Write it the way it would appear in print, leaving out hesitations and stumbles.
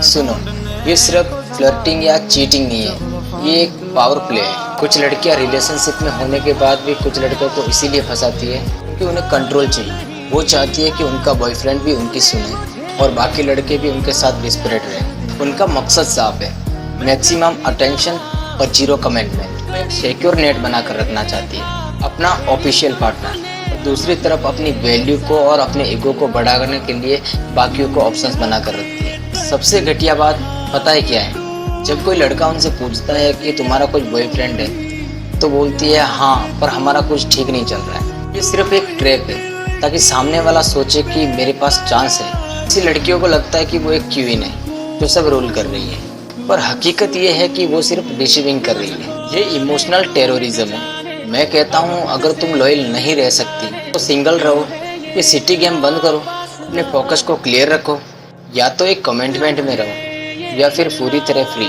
सुनो, ये सिर्फ फ्लर्टिंग या चीटिंग नहीं है, ये एक पावर प्ले है। कुछ लड़कियां रिलेशनशिप में होने के बाद भी कुछ लड़कों को इसीलिए फंसाती है क्योंकि उन्हें कंट्रोल चाहिए। वो चाहती है कि उनका बॉयफ्रेंड भी उनकी सुने और बाकी लड़के भी उनके साथ डिस्परेट रहे। उनका मकसद साफ है, मैक्सिमम अटेंशन और जीरो कमिटमेंट। एक सिक्योर नेट बनाकर रखना चाहती है, अपना ऑफिशियल पार्टनर। दूसरी तरफ अपनी वैल्यू को और अपने ईगो को बढ़ाने के लिए बाकियों को ऑप्शंस बनाकर रखती है। सबसे घटिया बात पता है क्या है? जब कोई लड़का उनसे पूछता है कि तुम्हारा कोई बॉयफ्रेंड है तो बोलती है हाँ, पर हमारा कुछ ठीक नहीं चल रहा है। ये सिर्फ एक ट्रैप है ताकि सामने वाला सोचे कि मेरे पास चांस है। ऐसी लड़कियों को लगता है कि वो एक क्वीन है जो सब रूल कर रही है, पर हकीकत ये है कि वो सिर्फ रिसीविंग कर रही है। ये इमोशनल टेररिज्म है। मैं कहता हूँ अगर तुम लॉयल नहीं रह सकती तो सिंगल रहो, ये सिटी गेम बंद करो, अपने फोकस को क्लियर रखो। या तो एक कमिटमेंट में रहो या फिर पूरी तरह फ्री।